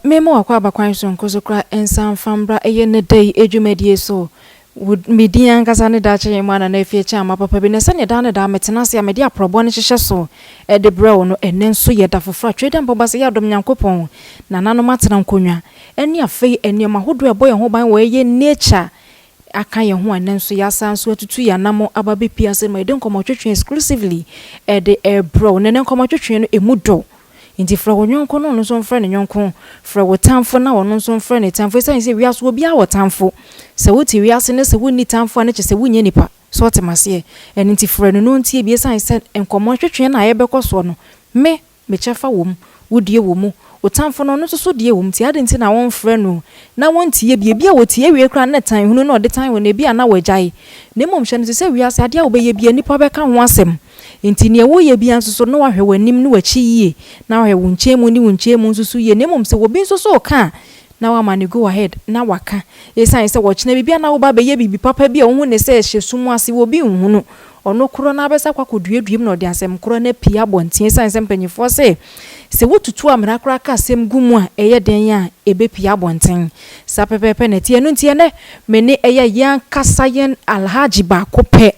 Memo akwa bakwan so nkoso kra ensan fambra eye ne day edwumadie so would median kasane da che mana na efie cha ma papa bi ne se ne da ne da metena se amede aprobo ne hyehyɛ so e de brew no enen so ye da fofra tweda mpoba se ya dom nyankopɔn na nano matena nkonwa eni afei eni mahodo ebo ye ho ban wo ye nature aka ye ho enen so ya san so atutu ya namo ababe pia se ma de nkomo twetwe exclusively e de brew ne nkomo twetwe no emudo inti fra wonyon no no so mfra ne nyonko fra wotamfo na wono so mfra ne tamfo sai se wiaso obi a wotamfo se woti wiase ne se wonni tamfo ne che se wonye nipa so otemase eni inti fra no ntie bi sai se enkomo twetwe na ye bekoso no me chefa wom wodie womu wotamfo no no so die wom ti ade nti na won fra no na won tie bia wotie wie kra na tan hunu na ode tan won bia na wagyae ne mom hye ne se wiase ade a obeye bia nipa beka ho asem inti ne wo ye bia nso so no wahwe wanim no wachi yie na wahwe wunchemu ni wunchemu nso so ye ne mom se wo bi nso so ka na wa man go ahead na waka esan se wo chine bibia na wo ba be ye bibi papa bia wo hu ne se hye sumu ase wo bi nhunu ono kro na abesa kwa koduaduem na ode asem kro na pia bonten esan se mpanyifo se wotutu amra kra ka asem gumu a eye den a ebe pia bonten sa pepepe na tie no tie ne me ne eye yan kasayen alhaji ba kope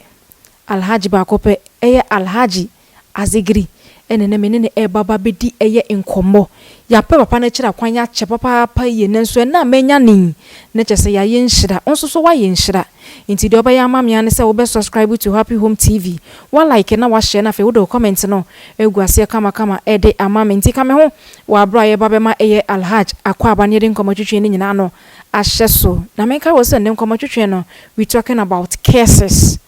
eye alhaji azigri ene me ne e baba bedi eye nkomo ya pe papa na kira kwan ya che papa ye nenso na menya nin ne chese ya ye nhira onso so wa ye nhira inti de oba ya mamia ne se wo be subscribe to Happy Home TV wa like na wa share na fe wo do comment no eguase kama e de amame nti kame ho wa bra ye baba ma eye alhaj akwa abane de nkomo twetwe ni nyina no ahye so na menka wo se ne nkomo twetwe no we talking about cases.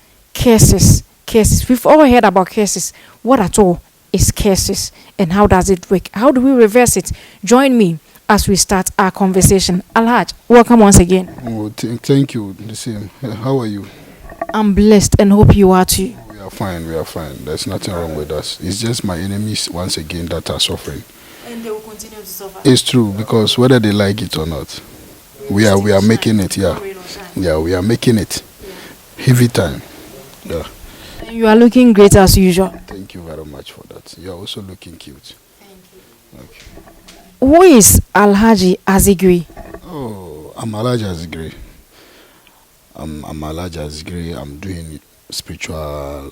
We've all heard about cases. What at all is cases and how does it work? How do we reverse it? Join me as we start our conversation. Alhaj, welcome once again. Oh, thank you. The same. How are you? I'm blessed and hope you are too. We are fine. There's nothing wrong with us. It's just my enemies once again that are suffering. And they will continue to suffer. It's true because whether they like it or not, we are making it. Yeah, we are making it. Heavy time. Yeah. And you are looking great as usual. Thank you very much for that. You are also looking cute. Thank you. Okay. Who is Alhaji Azigri? Oh, I'm Alhaji Azigri. I'm Alhaji Azigri. I'm doing spiritual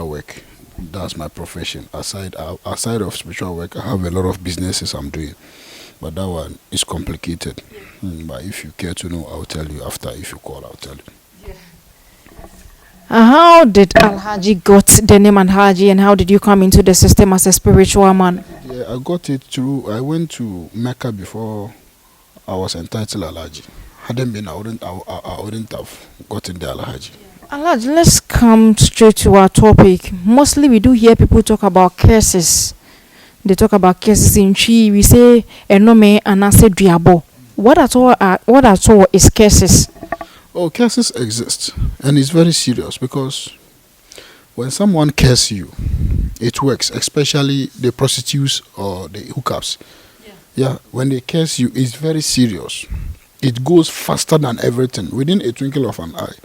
work. That's my profession. Aside of spiritual work, I have a lot of businesses I'm doing. But that one is complicated. But if you care to know, I'll tell you after. If you call, I'll tell you. How did Alhaji got the name Alhaji and how did you come into the system as a spiritual man? Yeah, I got it through. I went to Mecca before I was entitled Alhaji. Hadn't been, I wouldn't have gotten the Alhaji. Alhaji, let's come straight to our topic. Mostly we do hear people talk about curses. They talk about curses in Chi. We say enome and I say diabo. What at all is curses? Oh, curses exist, and it's very serious because when someone curses you, it works, especially the prostitutes or the hookups. Yeah, when they curse you, it's very serious. It goes faster than everything. Within a twinkle of an eye,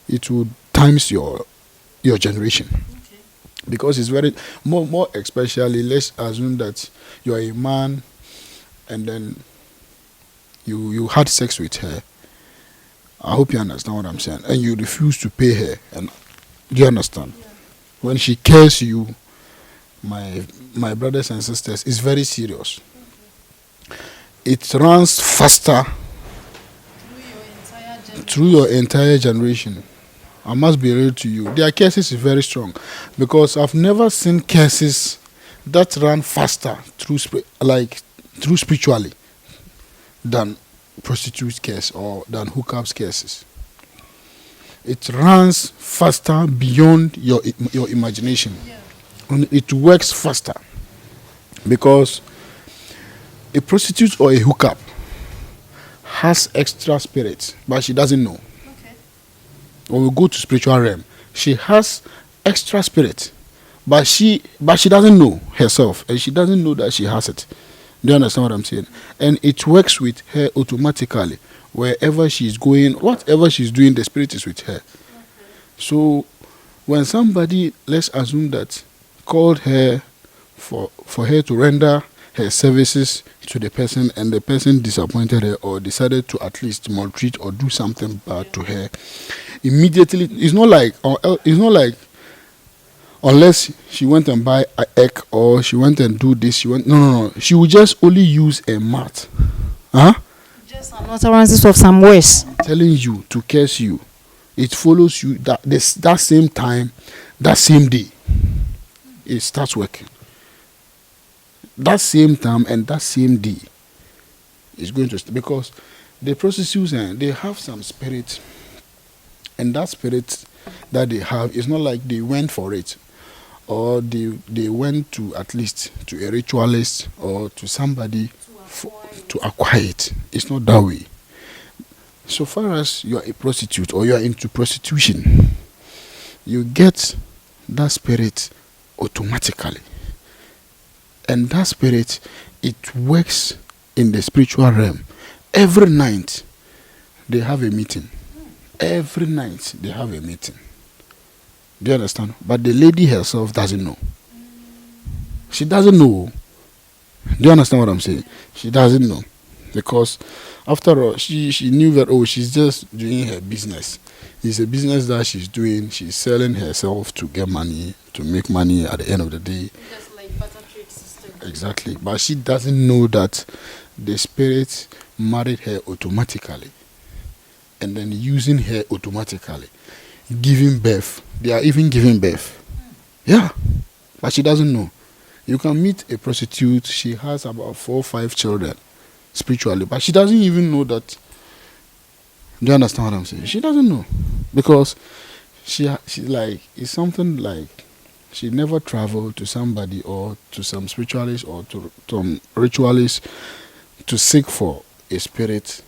it will times your generation. Okay. Because it's very, more especially, let's assume that you are a man and then you had sex with her. I hope you understand what I'm saying. And you refuse to pay her. And do you understand? Yeah. When she cares you, my brothers and sisters, it's very serious. Okay. It runs faster through your entire generation. I must be real to you. Their cases is very strong because I've never seen cases that run faster through spiritually than prostitute case or than hookups cases. It runs faster beyond your imagination. Yeah. And it works faster because a prostitute or a hookup has extra spirit, but she doesn't know. Okay. When we go to spiritual realm, she has extra spirit, but she doesn't know herself, and she doesn't know that she has it. Do you understand what I'm saying? And it works with her automatically. Wherever she's going, whatever she's doing, the spirit is with her. Okay. So when somebody, let's assume that, called her for her to render her services to the person, and the person disappointed her or decided to at least maltreat or do something bad to her, immediately, it's not like unless she went and buy an egg or she went and do this, no. She will just only use a mat. Just an utterances of some words. Telling you to curse you. It follows you that same time, that same day. It starts working. That same time and that same day is going to because the prostitutes, they have some spirit, and that spirit that they have is not like they went for it, or they went to at least to a ritualist or to somebody to acquire it. It's not that way. So far as you are a prostitute or you are into prostitution, you get that spirit automatically. And that spirit, it works in the spiritual realm. Every night, they have a meeting. Every night, they have a meeting. Do you understand? But the lady herself doesn't know. She doesn't know. Do you understand what I'm saying? She doesn't know. Because after all, she knew that, she's just doing her business. It's a business that she's doing. She's selling herself to get money, to make money at the end of the day. Just like butter trade system. Exactly. But she doesn't know that the spirit married her automatically. And then using her automatically. Giving birth. They are even giving birth. Yeah. But she doesn't know. You can meet a prostitute. She has about 4 or 5 children. Spiritually, but she doesn't even know that. Do you understand what I'm saying? She doesn't know, because she like, it's something like she never traveled to somebody or to some spiritualist or to some ritualist to seek for a spirit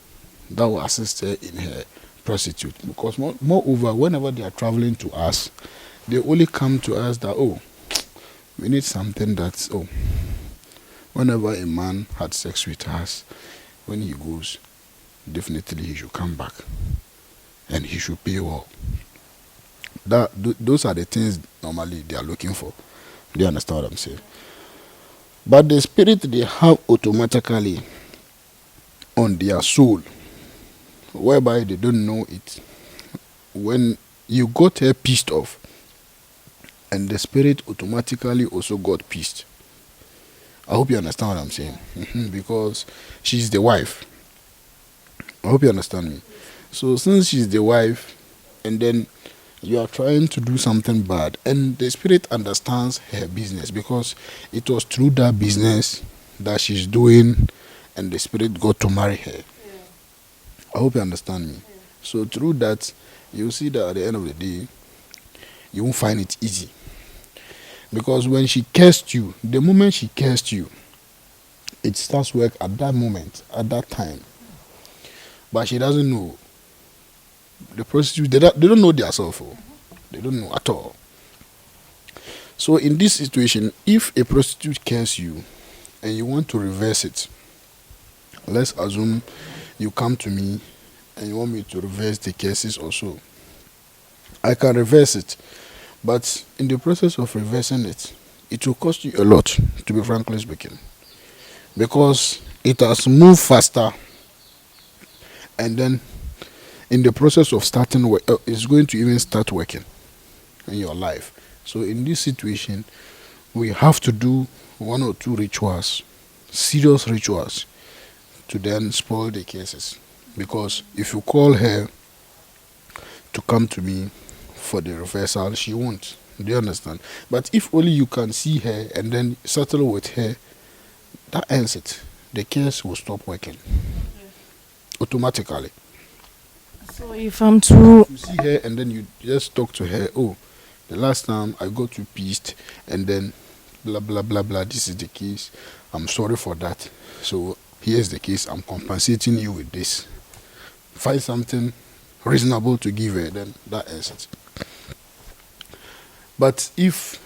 that will assist her in her prostitute. Because moreover, whenever they are traveling to us, they only come to us that, we need something that's, whenever a man had sex with us, when he goes, definitely he should come back and he should pay well. Those are the things normally they are looking for. Do you understand what I'm saying? But the spirit they have automatically on their soul, whereby they don't know it. When you got her pissed off, and the spirit automatically also got pissed. I hope you understand what I'm saying. Because she's the wife. I hope you understand me. So since she's the wife, and then you are trying to do something bad, and the spirit understands her business, because it was through that business that she's doing, and the spirit got to marry her. I hope you understand me. So through that, you see that at the end of the day, you won't find it easy. Because when she cursed you, the moment she cursed you, it starts work at that moment, at that time. But she doesn't know. The prostitutes, they don't know themselves. They don't know at all. So in this situation, if a prostitute curses you and you want to reverse it, let's assume you come to me and you want me to reverse the cases also. I can reverse it. But in the process of reversing it, it will cost you a lot, to be frankly speaking. Because it has moved faster, and then in the process of starting work, it's going to even start working in your life. So in this situation, we have to do 1 or 2 rituals, serious rituals, to then spoil the cases. Because if you call her to come to me for the reversal, she won't. Do you understand? But if only you can see her and then settle with her, that ends it. The case will stop working automatically. So if I'm to You see her and then you just talk to her, the last time I got you pissed, and then blah blah blah blah, this is the case, I'm sorry for that, so here's the case, I'm compensating you with this. Find something reasonable to give her, then that ends it. But if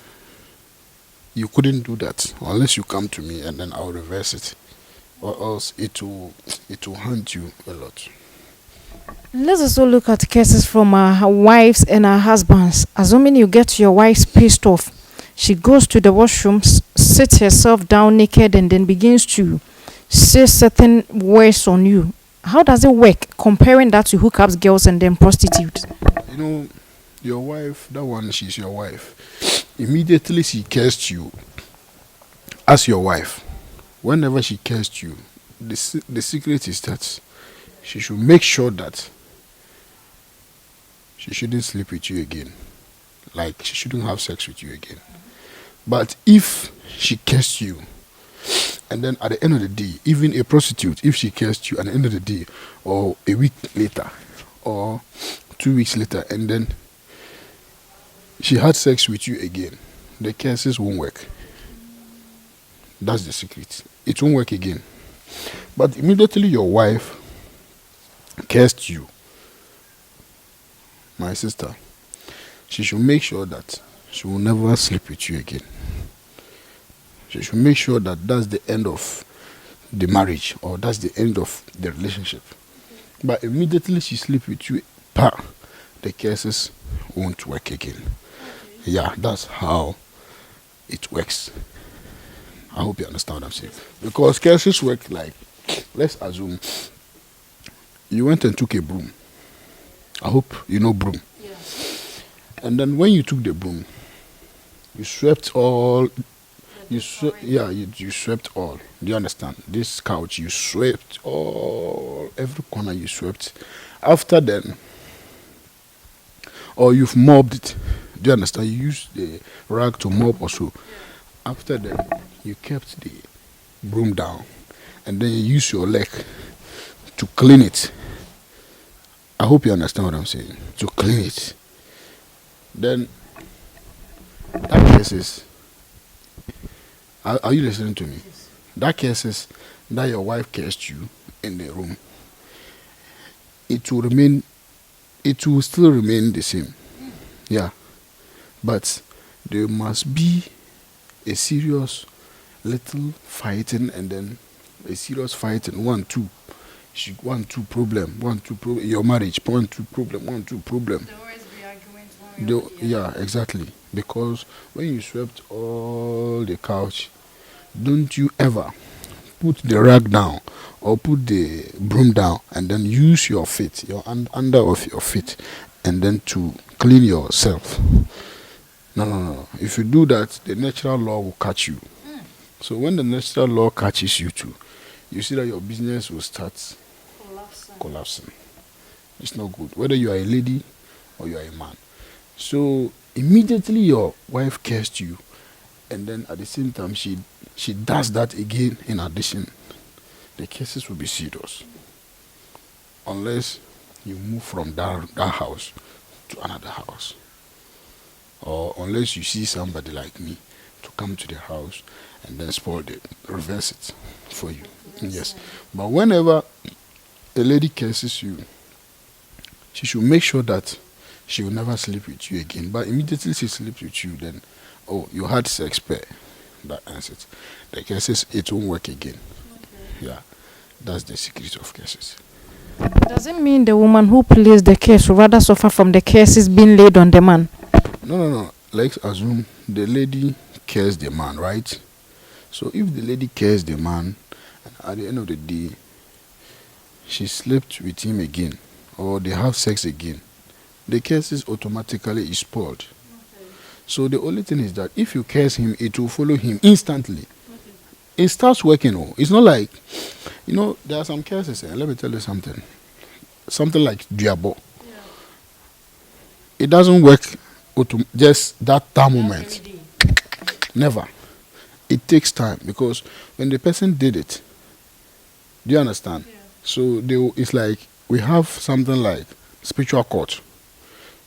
you couldn't do that, unless you come to me and then I'll reverse it, or else it will haunt you a lot. Let's also look at cases from our wives and our husbands. Assuming you get your wife pissed off, she goes to the washroom, sit herself down naked and then begins to say certain words on you. How does it work comparing that to hookups girls and then prostitutes? You know, your wife, that one, she's your wife. Immediately she cursed you as your wife. Whenever she cursed you, the secret is that she should make sure that she shouldn't sleep with you again. Like, she shouldn't have sex with you again. But if she cursed you, and then at the end of the day, even a prostitute, if she cursed you at the end of the day, or a week later, or 2 weeks later, and then she had sex with you again, the curses won't work. That's the secret. It won't work again. But immediately your wife cursed you, my sister, she should make sure that she will never sleep with you again. She should make sure that that's the end of the marriage, or that's the end of the relationship. But immediately she sleeps with you, the curses won't work again. Yeah, that's how it works. I hope you understand what I'm saying. Because curses work like, let's assume you went and took a broom. I hope you know broom. Yeah. And then when you took the broom, you swept all. You swept all. Do you understand? This couch, you swept all. Every corner you swept. After then, or you've mopped it. Do you understand? You use the rag to mop or so. After that, you kept the broom down, and then you use your leg to clean it. I hope you understand what I'm saying. To clean it. Then, that case is, are you listening to me? Yes. That case is that your wife cursed you in the room. It will still remain the same. Yeah. But there must be a serious little fighting, and then a serious fighting. 1, 2. 1, 2 problem. 1, 2 problem. Your marriage. 1, 2 problem. 1, 2 problem. There always be arguments. Yeah, exactly. Because when you swept all the couch, don't you ever put the rag down or put the broom down and then use your feet, your under of your feet, and then to clean yourself. No. If you do that, the natural law will catch you. So when the natural law catches you too, you see that your business will start collapsing. It's not good, whether you are a lady or you are a man. So immediately your wife cursed you, and then at the same time she does that again in addition, the cases will be serious. Unless you move from that house to another house. Or unless you see somebody like me to come to the house and then reverse it for you. Yes. But whenever a lady curses you, she should make sure that she will never sleep with you again. But immediately she sleeps with you, then, you had sex pair. That answers. The curses, it won't work again. Okay. Yeah. That's the secret of curses. Does it mean the woman who plays the curse will rather suffer from the curses being laid on the man? No. Let's assume the lady cares the man, right? So if the lady cares the man, and at the end of the day, she slept with him again, or they have sex again, the curses automatically is spoiled. Okay. So the only thing is that if you curse him, it will follow him instantly. Okay. It starts working. It's not like, there are some curses. Let me tell you something. Something like diabo. Yeah. It doesn't work just that moment. Never. It takes time, because when the person did it, do you understand? Yeah. So it's like we have something like spiritual court.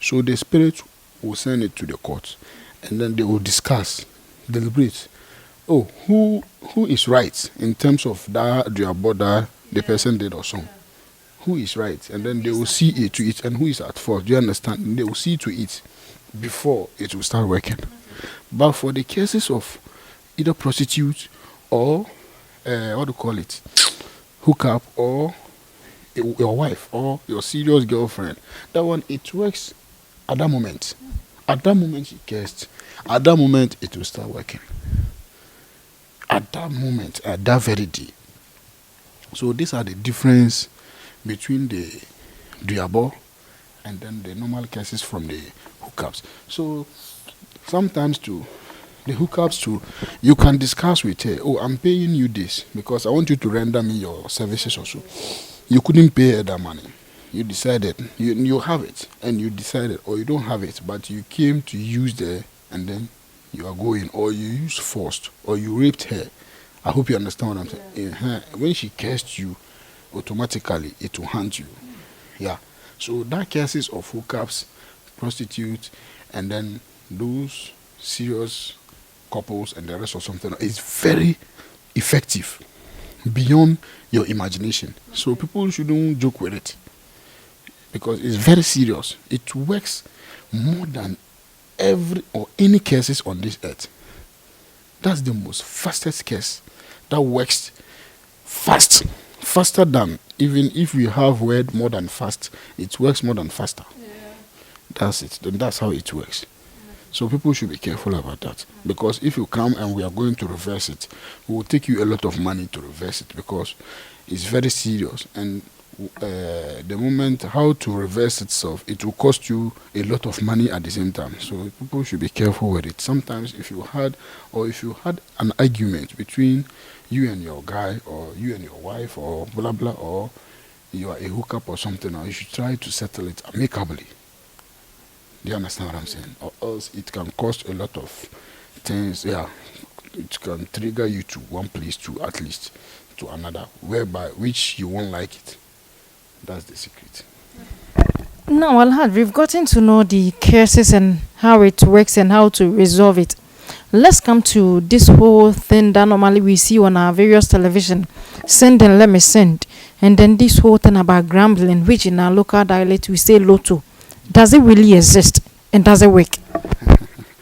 So the spirit will send it to the court, and then they will discuss, deliberate. Who is right in terms of that diabo the person did or so? Yeah. Who is right? And then they will see it to it, and who is at fault. Do you understand? And they will see to it before it will start working. Okay. But for the cases of either prostitute or hookup, or your wife or your serious girlfriend, that one, it works at that moment. At that moment she cursed. At that moment it will start working. at that moment, at that very day. So these are the difference between the duabo and then the normal cases from the hookups. So sometimes too, the hookups too, you can discuss with her, oh, I'm paying you this because I want you to render me your services also. You couldn't pay her that money. You decided, you have it, and you decided, or you don't have it, but you came to use the, and then you are going, or you used forced, or you raped her. I hope you understand what I'm saying. When she cursed you, automatically it will haunt you. Yeah. So that cases of hookups, prostitutes, and then those serious couples and the rest of something is very effective beyond your imagination. So people shouldn't joke with it because it's very serious. It works more than every or any cases on this earth. That's the most fastest case that works faster than, even if we have word more than fast, it works more than faster. That's it. Then that's how it works. So people should be careful about that, because if you come and we are going to reverse it, it will take you a lot of money to reverse it because it's very serious. And the moment how to reverse itself, it will cost you a lot of money at the same time. So people should be careful with it. Sometimes if you had an argument between you and your guy, or you and your wife, or blah blah, or you are a hookup or something, or you should try to settle it amicably. Do you understand what I'm saying? Or else it can cost a lot of things. Yeah, it can trigger you to one place to at least to another, whereby which you won't like it. That's the secret. Now, Alhad, we've gotten to know the cases and how it works and how to resolve it. Let's come to this whole thing that normally we see on our various television. Send and let me send. And then this whole thing about gambling, which in our local dialect we say lotto. Does it really exist? And does it work?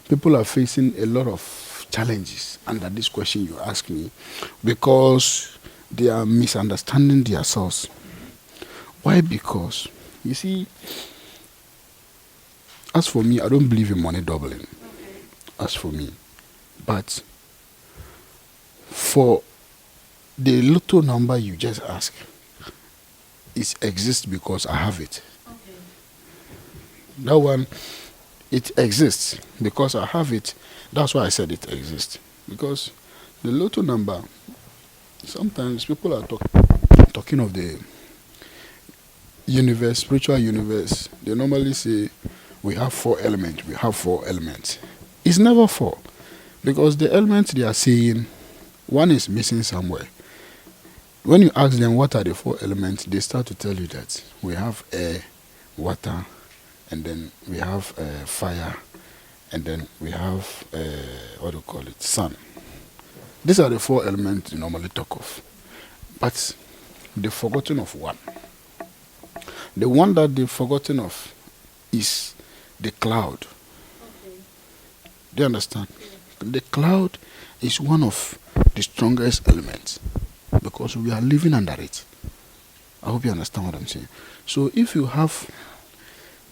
People are facing a lot of challenges under this question you ask me, because they are misunderstanding themselves. Why? Because, you see, as for me, I don't believe in money doubling. Okay. As for me. But for the lotto number you just asked, it exists because I have it. Okay. That one, it exists because I have it. That's why I said it exists. Because the lotto number, sometimes people are talking of the universe, spiritual universe. They normally say we have 4 elements. We have 4 elements. It's never 4, because the elements they are saying, one is missing somewhere. When you ask them what are the 4 elements, they start to tell you that we have air, water, and then we have fire, and then we have what do you call it, sun. These are the 4 elements you normally talk of, but they've forgotten of one. The one that they've forgotten of is the cloud. Okay. Do you understand? Yeah. The cloud is one of the strongest elements because we are living under it. I hope you understand what I'm saying. So if you have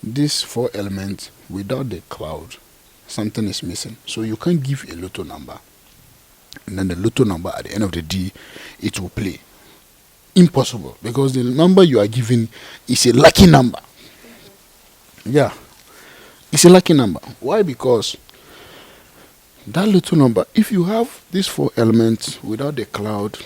these 4 elements without the cloud, something is missing. So you can't give a lotto number, and then the lotto number at the end of the day, it will play. Impossible, because the number you are giving is a lucky number. Yeah, it's a lucky number. Why? Because that little number, if you have these 4 elements without the cloud,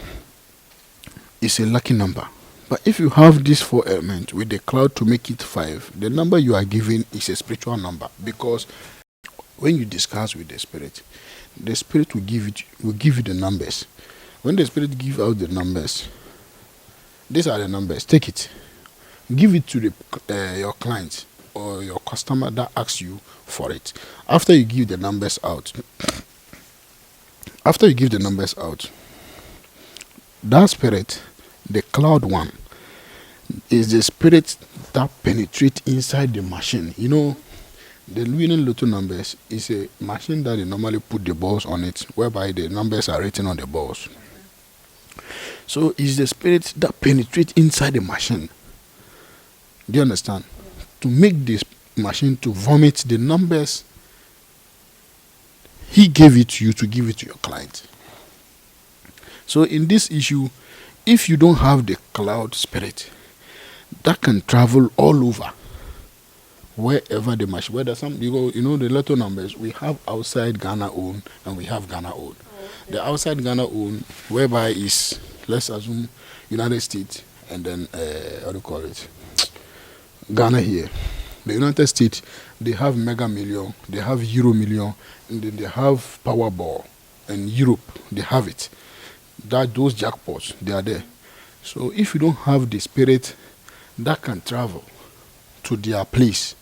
it's a lucky number. But if you have these 4 elements with the cloud to make it 5, the number you are giving is a spiritual number. Because when you discuss with the spirit will give you the numbers. When the spirit gives out the numbers, these are the numbers. Take it. Give it to your client or your customer that asks you for it. After you give the numbers out, that spirit, the cloud one, is the spirit that penetrates inside the machine. You know, the winning lotto numbers is a machine that they normally put the balls on it, whereby the numbers are written on the balls. So it's the spirit that penetrates inside the machine. Do you understand? Yeah. To make this machine to vomit the numbers he gave it to you to give it to your client. So in this issue, if you don't have the cloud spirit, that can travel all over, wherever the machine, whether some the little numbers we have outside Ghana own and we have Ghana own. Okay. The outside Ghana own, whereby is, let's assume, United States, and then what do you call it, Ghana here. The United States, they have Mega Million, they have Euro Million, and then they have Powerball. And Europe, they have it. Those jackpots, they are there. So if you don't have the spirit that can travel to their place,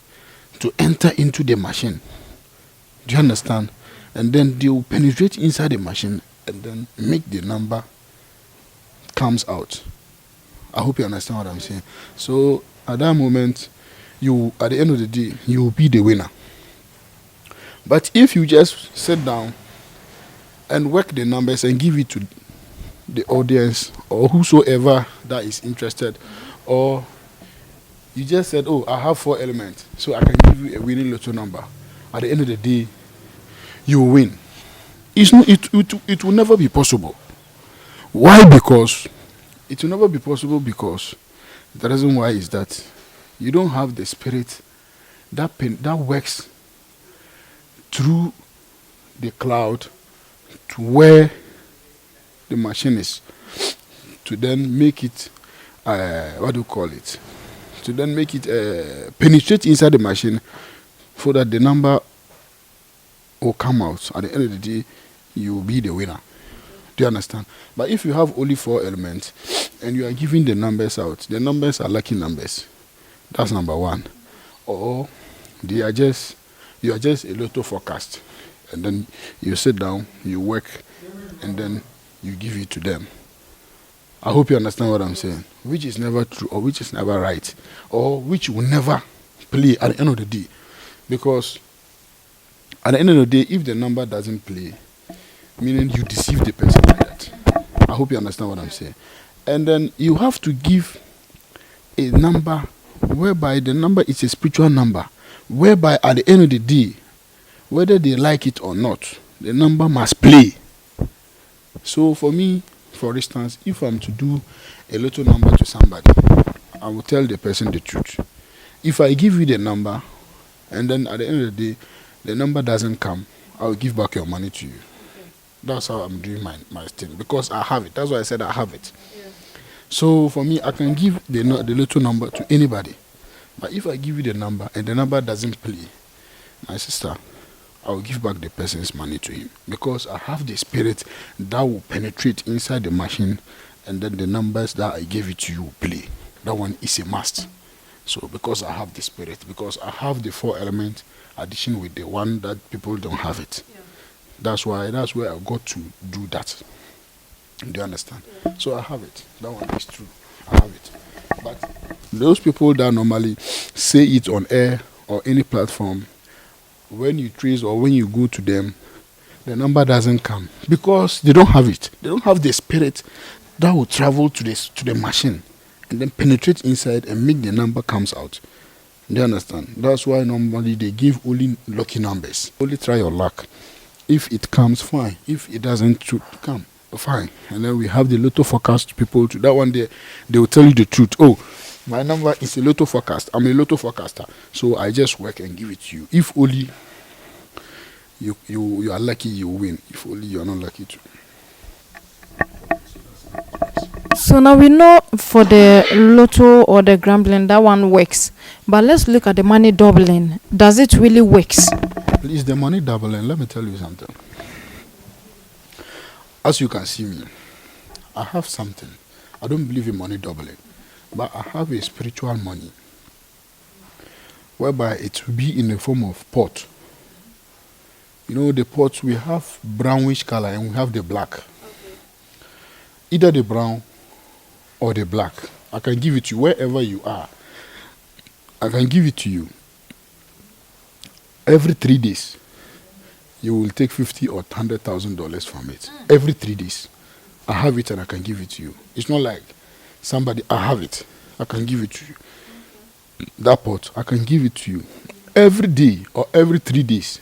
to enter into the machine, do you understand? And then they will penetrate inside the machine and then make the number comes out. I hope you understand what I'm saying. So at that moment, at the end of the day, you will be the winner. But if you just sit down and work the numbers and give it to the audience or whosoever that is interested, or you just said, oh, I have 4 elements, so I can give you a winning lotto number. At the end of the day, you will win. It will never be possible. Why? Because it will never be possible because the reason why is that you don't have the spirit that works through the cloud to where the machine is, to then make it what do you call it, to then make it penetrate inside the machine so that the number will come out. At the end of the day, you will be the winner. Do you understand? But if you have only 4 elements and you are giving the numbers out, the numbers are lucky numbers. That's number 1. Or you are just a lotto forecast. And then you sit down, you work, and then you give it to them. I hope you understand what I'm saying. Which is never true, or which is never right, or which will never play at the end of the day. Because at the end of the day, if the number doesn't play, meaning you deceive the person like that. I hope you understand what I'm saying. And then you have to give a number whereby the number is a spiritual number, whereby at the end of the day, whether they like it or not, the number must play. So for me, for instance, if I'm to do a little number to somebody, I will tell the person the truth. If I give you the number, and then at the end of the day, the number doesn't come, I will give back your money to you. Okay. That's how I'm doing my thing, because I have it. That's why I said I have it. Yeah. So for me, I can give the little number to anybody. But if I give you the number and the number doesn't play, my sister, I will give back the person's money to him, because I have the spirit that will penetrate inside the machine, and then the numbers that I gave it to you will play. That one is a must. So because I have the spirit, because I have the 4 elements, addition with the one that people don't have it. Yeah. That's where I got to do that. Do you understand? Yeah. So I have it. That one is true. I have it. But those people that normally say it on air or any platform, when you trace or when you go to them, the number doesn't come because they don't have it. They don't have the spirit that will travel to the machine and then penetrate inside and make the number comes out. Do you understand? That's why normally they give only lucky numbers. Only try your luck. If it comes, fine. If it doesn't come, fine. And then we have the lotto forecast people to that one day. They will tell you the truth. Oh, my number is a lotto forecast. I'm a lotto forecaster. So I just work and give it to you. If only you are lucky, you win. If only you are not lucky to. So now we know for the lotto or the gambling, that one works. But let's look at the money doubling. Does it really works? Please, the money doubling, let me tell you something. As you can see me, I have something. I don't believe in money doubling, but I have a spiritual money, whereby it will be in the form of pot. You know, the pots, we have brownish color and we have the black. Okay. Either the brown or the black. I can give it to you wherever you are. I can give it to you. Every 3 days, you will take $50,000 or $100,000 from it. Every 3 days. I have it and I can give it to you. It's not like somebody, I have it. I can give it to you. That pot, I can give it to you. Every day or every 3 days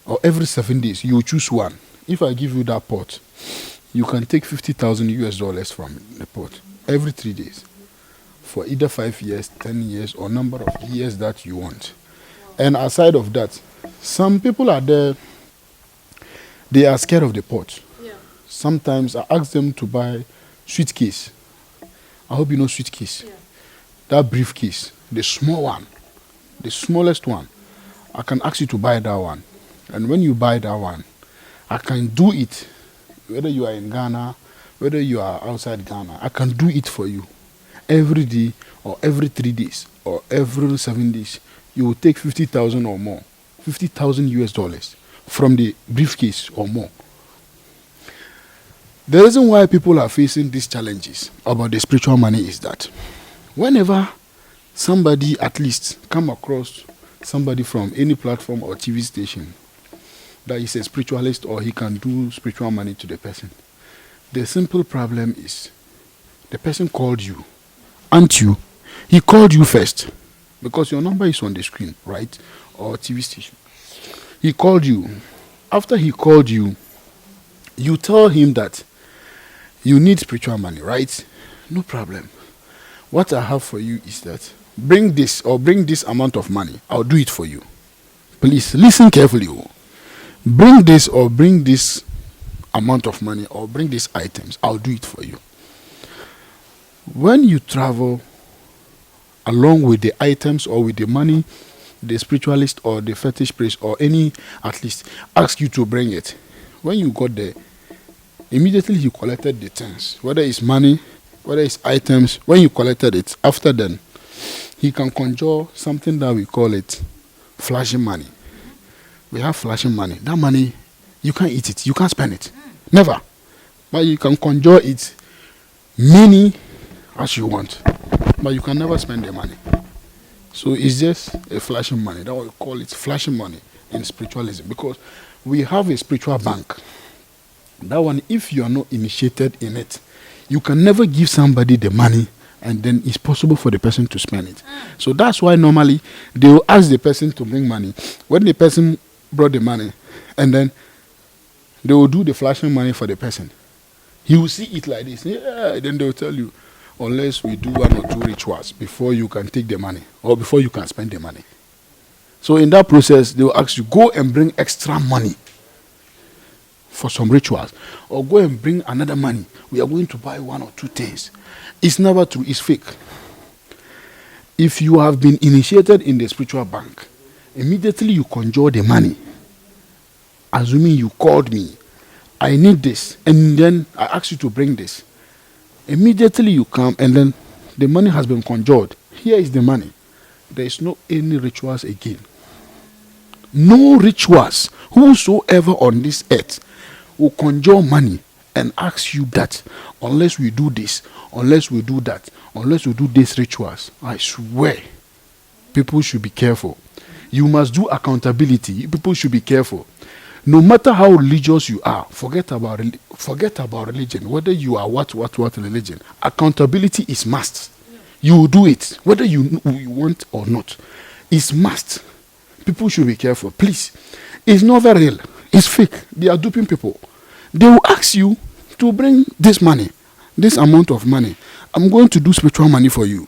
or every 7 days, you choose one. If I give you that pot, you can take $50,000 from the pot every 3 days for either 5 years, 10 years, or number of years that you want. And aside of that, some people are there, they are scared of the pot. Yeah. Sometimes I ask them to buy suitcase. I hope you know suitcase. Yeah. That briefcase, the small one, the smallest one. I can ask you to buy that one. And when you buy that one, I can do it, whether you are in Ghana, whether you are outside Ghana, I can do it for you. Every day, or every 3 days, or every 7 days, you will take 50,000 or more, $50,000 from the briefcase or more. The reason why people are facing these challenges about the spiritual money is that whenever somebody at least come across somebody from any platform or TV station that is a spiritualist or he can do spiritual money to the person, the simple problem is the person called you, aren't you? He called you first because your number is on the screen, right? Or TV station. He called you. After he called you, you tell him that you need spiritual money, right? No problem. What I have for you is that bring this amount of money. I'll do it for you. Please listen carefully. Bring this amount of money or bring these items. I'll do it for you. When you travel along with the items or with the money, the spiritualist or the fetish priest or any at least ask you to bring it. When you got there, immediately you collected the things, whether it's money, whether it's items. When you collected it, after then, he can conjure something that we call it flashing money. We have flashing money. That money, you can't eat it, you can't spend it. Never. But you can conjure it many as you want. But you can never spend the money. So it's just a flashing money. That we call it flashing money in spiritualism. Because we have a spiritual bank. That one, if you are not initiated in it, you can never give somebody the money and then it's possible for the person to spend it. So that's why normally they will ask the person to bring money. When the person brought the money, and then they will do the flashing money for the person. He will see it like this. Yeah, then they will tell you, unless we do 1 or 2 rituals before you can take the money or before you can spend the money. So in that process, they will ask you, go and bring extra money for some rituals, or go and bring another money. We are going to buy 1 or 2 things. It's never true. It's fake. If you have been initiated in the spiritual bank, immediately you conjure the money, assuming you called me, I need this, and then I ask you to bring this. Immediately you come, and then the money has been conjured. Here is the money. There is no any rituals again. No rituals. Whosoever on this earth will conjure money and ask you that, unless we do this, unless we do that, unless we do these rituals, I swear, people should be careful. You must do accountability. People should be careful. No matter how religious you are, forget about religion. Whether you are what religion, accountability is must. You will do it, whether you want or not. It's must. People should be careful. Please. It's not very real. It's fake. They are duping people. They will ask you to bring this money, this amount of money. I'm going to do spiritual money for you.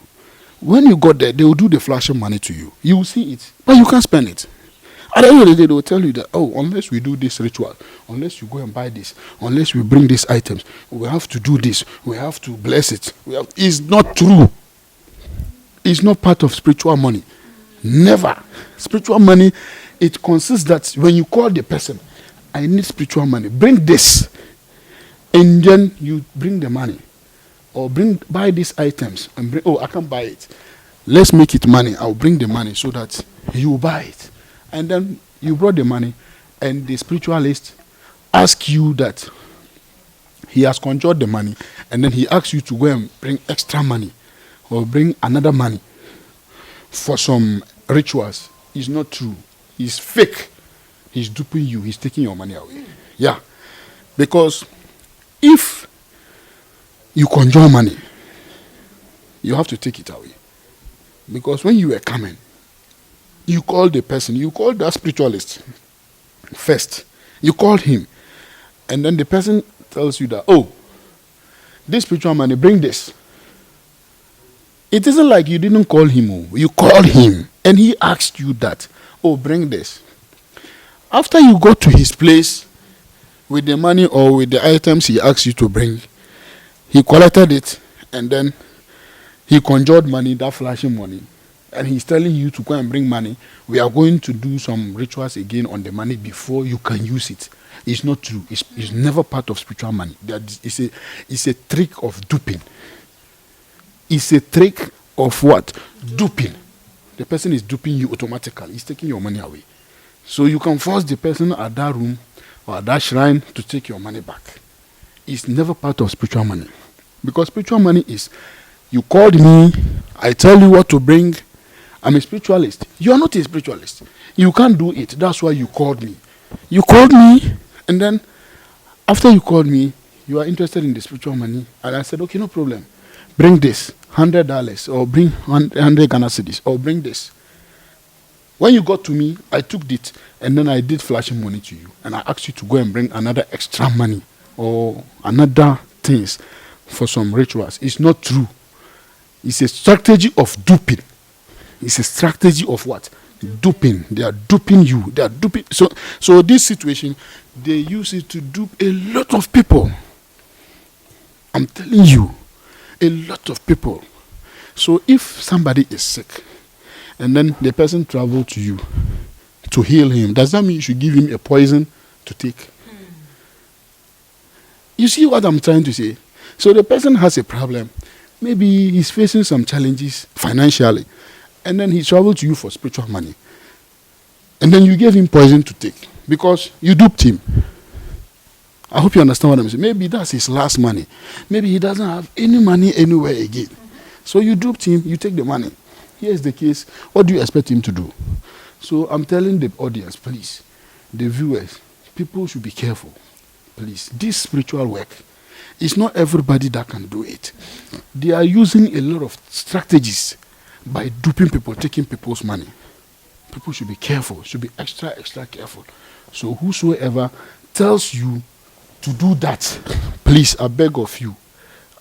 When you got there, they will do the flashing money to you. You will see it, but you can't spend it. At the end of the day, they will tell you that, oh, unless we do this ritual, unless you go and buy this, unless we bring these items, we have to do this, we have to bless it. It's not true. It's not part of spiritual money. Never. Spiritual money, it consists that when you call the person, I need spiritual money, bring this, and then you bring the money. Or buy these items and bring, I can't buy it. Let's make it money. I'll bring the money so that you buy it. And then you brought the money, and the spiritualist asks you that he has conjured the money, and then he asks you to go and bring extra money or bring another money for some rituals. It's not true. It's fake. He's duping you. He's taking your money away. Yeah. Because if you conjure money, you have to take it away. Because when you were coming, you called the person, you called that spiritualist first. You called him. And then the person tells you that, oh, this spiritual money, bring this. It isn't like you didn't call him. You called him and he asked you that, oh, bring this. After you got to his place with the money or with the items he asked you to bring, he collected it and then he conjured money, that flashing money. And he's telling you to go and bring money. We are going to do some rituals again on the money before you can use it. It's not true. It's never part of spiritual money. It's a trick of duping. It's a trick of what? Duping. The person is duping you automatically. He's taking your money away. So you can force the person at that room or at that shrine to take your money back. It's never part of spiritual money. Because spiritual money is, you called me, I tell you what to bring. I'm a spiritualist. You are not a spiritualist. You can't do it. That's why you called me. You called me, and then after you called me, you are interested in the spiritual money. And I said, okay, no problem. Bring this, $100, or bring 100 Ghana cedis, or bring this. When you got to me, I took it, and then I did flashing money to you. And I asked you to go and bring another extra money, or another things for some rituals. It's not true. It's a strategy of duping. It's a strategy of what? Duping. They are duping you. They are duping. So this situation, they use it to dupe a lot of people. I'm telling you, a lot of people. So if somebody is sick, and then the person traveled to you to heal him, does that mean you should give him a poison to take? You see what I'm trying to say? So the person has a problem. Maybe he's facing some challenges financially. And then he traveled to you for spiritual money. And then you gave him poison to take because you duped him. I hope you understand what I'm saying. Maybe that's his last money. Maybe he doesn't have any money anywhere again. So you duped him, you take the money. Here's the case. What do you expect him to do? So I'm telling the audience, please, the viewers, people should be careful. Please, this spiritual work, it's not everybody that can do it. They are using a lot of strategies by duping people, taking people's money. People should be careful, should be extra careful. So whosoever tells you to do that, please, I beg of you,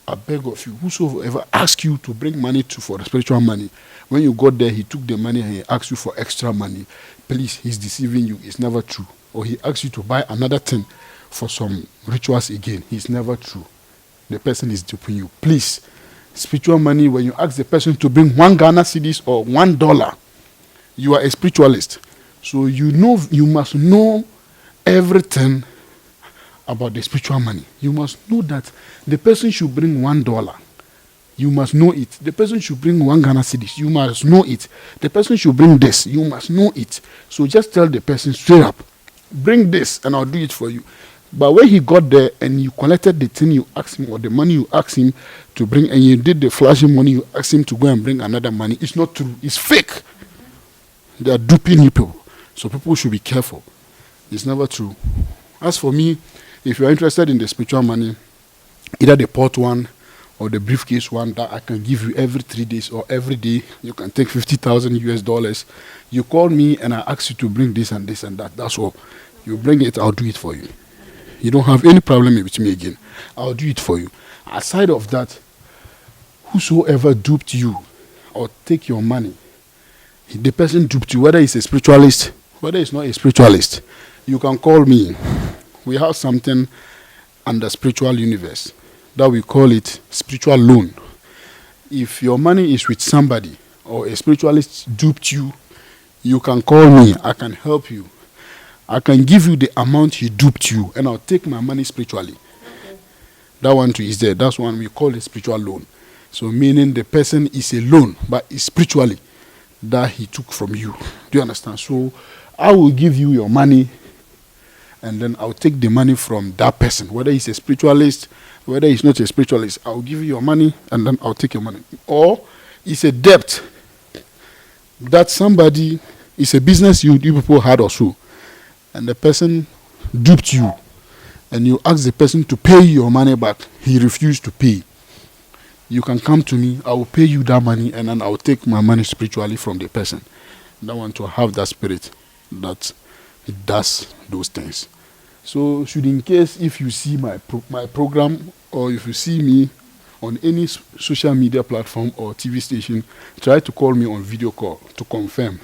whosoever asks you to bring money for the spiritual money, when you got there, he took the money and he asked you for extra money. Please, he's deceiving you. It's never true. Or he asks you to buy another thing for some rituals again. It's never true. The person is duping you. Please, spiritual money, when you ask the person to bring 1 Ghana cedis or $1, you are a spiritualist. So you must know everything about the spiritual money. You must know that the person should bring $1. You must know it. The person should bring 1 Ghana cedis. You must know it. The person should bring this. You must know it. So just tell the person straight up, bring this and I'll do it for you. But when he got there and you collected the thing you asked him or the money you asked him to bring and you did the flashing money you asked him to go and bring another money, it's not true. It's fake. They are duping people. So people should be careful. It's never true. As for me, if you are interested in the spiritual money, either the pot one or the briefcase one that I can give you every 3 days or every day, you can take $50,000. You call me and I ask you to bring this and this and that. That's all. You bring it, I'll do it for you. You don't have any problem with me again. I'll do it for you. Aside of that, whosoever duped you or take your money, the person duped you, whether he's a spiritualist, whether he's not a spiritualist, you can call me. We have something under spiritual universe that we call it spiritual loan. If your money is with somebody or a spiritualist duped you, you can call me. I can help you. I can give you the amount he duped you, and I'll take my money spiritually. Okay. That one too is there. That's one we call a spiritual loan. So meaning the person is a loan, but it's spiritually that he took from you. Do you understand? So I will give you your money, and then I'll take the money from that person, whether he's a spiritualist, whether he's not a spiritualist. I'll give you your money, and then I'll take your money. Or it's a debt that somebody, it's a business you people had or so, and the person duped you, and you ask the person to pay your money back, he refused to pay. You can come to me, I will pay you that money, and then I will take my money spiritually from the person. I want to have that spirit that it does those things. So, should in case if you see my program or if you see me on any social media platform or TV station, try to call me on video call to confirm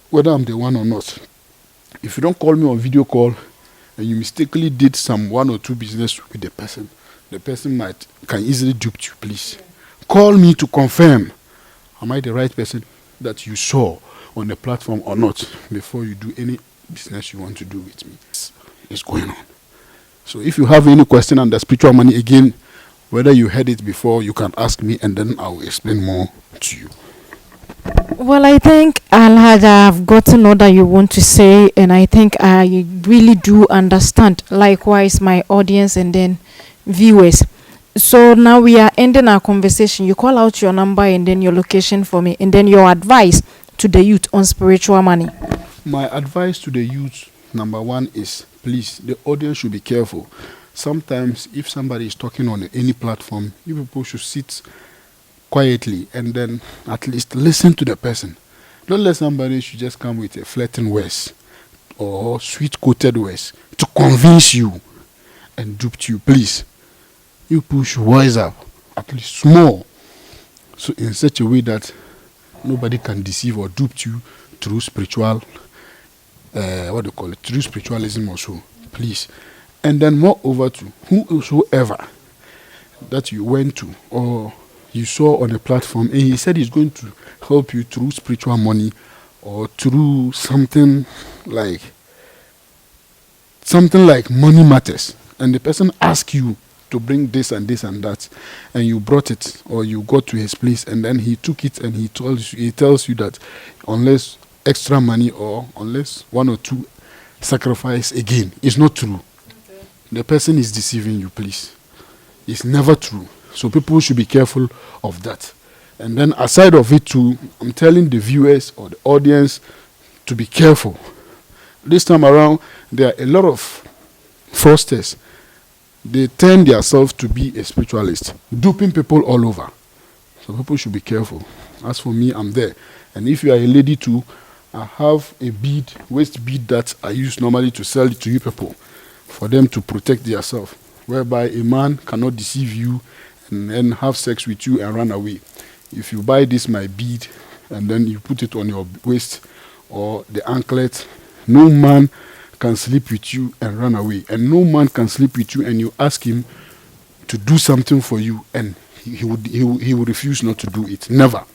whether I'm the one or not. If you don't call me on video call and you mistakenly did some 1 or 2 business with the person can easily dupe you. Please call me to confirm, am I the right person that you saw on the platform or not, before you do any business you want to do with me. It's going on. So if you have any question on the spiritual money, again, whether you heard it before, you can ask me and then I will explain more to you. Well, I think Alhaj, I've gotten all that you want to say, and I think I really do understand. Likewise, my audience and then viewers. So now we are ending our conversation. You call out your number and then your location for me, and then your advice to the youth on spiritual money. My advice to the youth, number 1 is, please, the audience should be careful. Sometimes if somebody is talking on any platform, you people should sit quietly and then at least listen to the person. Don't let somebody should just come with a flirting words or sweet-coated words to convince you and dupe you. Please, you push wise up, at least small, so in such a way that nobody can deceive or dupe you through spiritual, through spiritualism also. Please. And then moreover to whosoever that you went to or you saw on a platform and he said he's going to help you through spiritual money or through something like money matters, and the person asks you to bring this and this and that, and you brought it or you got to his place and then he took it and he tells you that unless extra money or unless 1 or 2 sacrifice again, it's not true. Okay. The person is deceiving you. Please, it's never true. So people should be careful of that. And then aside of it too, I'm telling the viewers or the audience to be careful. This time around, there are a lot of fraudsters. They turn themselves to be a spiritualist, duping people all over. So people should be careful. As for me, I'm there. And if you are a lady too, I have a waist bead that I use normally to sell it to you people for them to protect themselves, whereby a man cannot deceive you and then have sex with you and run away. If you buy this, my bead, and then you put it on your waist or the anklet, no man can sleep with you and run away. And no man can sleep with you and you ask him to do something for you and he would refuse not to do it. Never.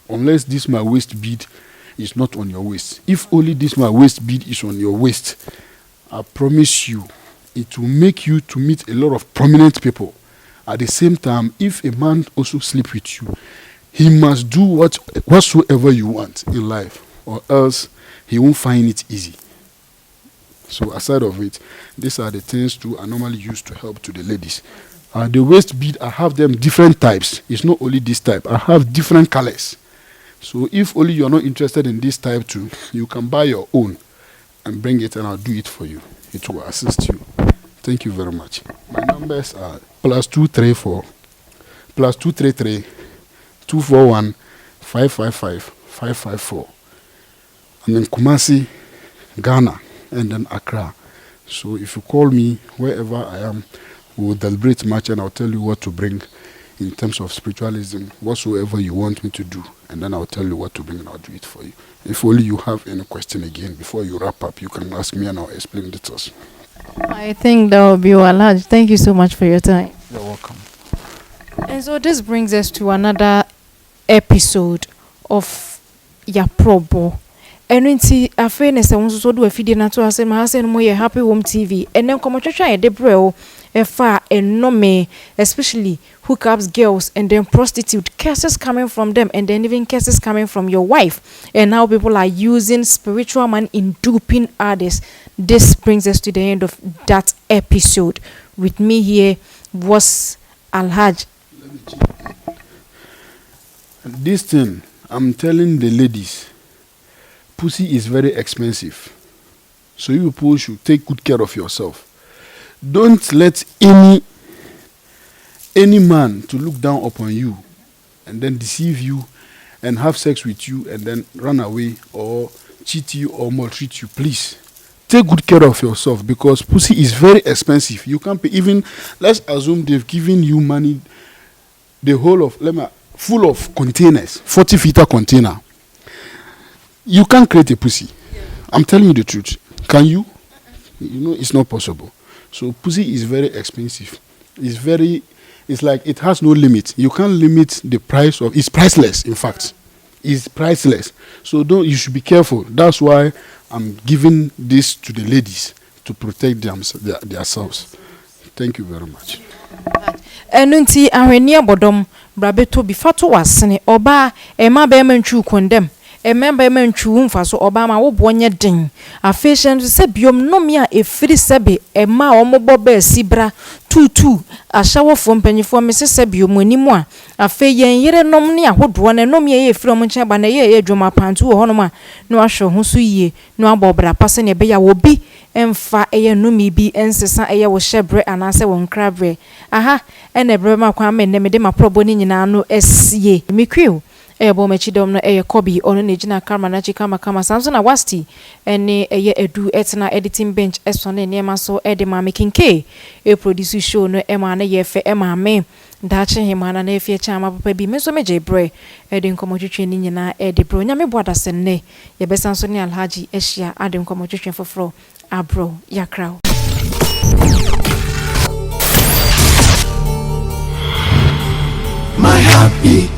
Unless this my waist bead is not on your waist. If only this my waist bead is on your waist, I promise you, it will make you to meet a lot of prominent people. At the same time, if a man also sleep with you, he must do whatsoever you want in life, or else he won't find it easy. So aside of it, these are the things too I normally use to help to the ladies. The waist bead, I have them different types. It's not only this type. I have different colors. So if only you're not interested in this type too, you can buy your own and bring it and I'll do it for you. It will assist you. Thank you very much. My numbers are +234 +233 241 555 554. I'm in Kumasi, Ghana, and then Accra. So if you call me wherever I am, we'll deliberate much and I'll tell you what to bring in terms of spiritualism, whatsoever you want me to do, and then I'll tell you what to bring and I'll do it for you. If only you have any question again before you wrap up, you can ask me and I'll explain the details. I think that will be all large. Thank you so much for your time. You're welcome. And so this brings us to another episode of Yaprobo. And when see a fairness, I want to do a feeding na to us and my husband more happy home TV. And then come to try a debro a far and no me, especially hookups girls and then prostitute cases coming from them and then even cases coming from your wife. And now people are using spiritual money in duping others. This brings us to the end of that episode. With me here was Alhaj. This thing, I'm telling the ladies, pussy is very expensive. So you people should take good care of yourself. Don't let any man to look down upon you and then deceive you and have sex with you and then run away or cheat you or maltreat you. Please take good care of yourself, because pussy is very expensive. You can't pay. Even, let's assume they've given you money, the whole of full of containers, 40-feet container. You can't create a pussy. I'm telling you the truth. Can you? You know, it's not possible. So pussy is very expensive. It's like it has no limit. You can't limit the price of. It's priceless. In fact, it's priceless. So you should be careful. That's why I'm giving this to the ladies to protect themselves. Thank you very much. Enunti ahwenia bodom brabeto bi fato wasene oba ema be mantwu kondem ememba mantwu mfa so oba ma wo bonye den afehyen se biom nomia efiri sebe ema omobo ba sibra tutu ahyawofo mpanyifo mesese biom animu a afe yen yere nom ne ahodo na nomia ye efiri omnche ba na ye adwuma pantu wo honom a no ahwe ho so yie no abobra pase ne be ya wo bi emfa eye numi bi ensesa eye wo hyebre anase wo nkrabre aha ene brema kwa me ne me de maprobo ni nyina no esie mikwiu eye bo machidom no eye kobi ono ne gina karma na chika makama samson na wasti ene eye edu etna editing bench esone ne ma so ede ma mekinke e produce show no e ma na ye fe e ma me dache himana na efie chama papa bi meso meje bre ede nkomotwetwe ni nyina ede bro nya me boada senne ye besanso ne alhaji ehia ade nkomotwetwe foforo abro yakrao. My happy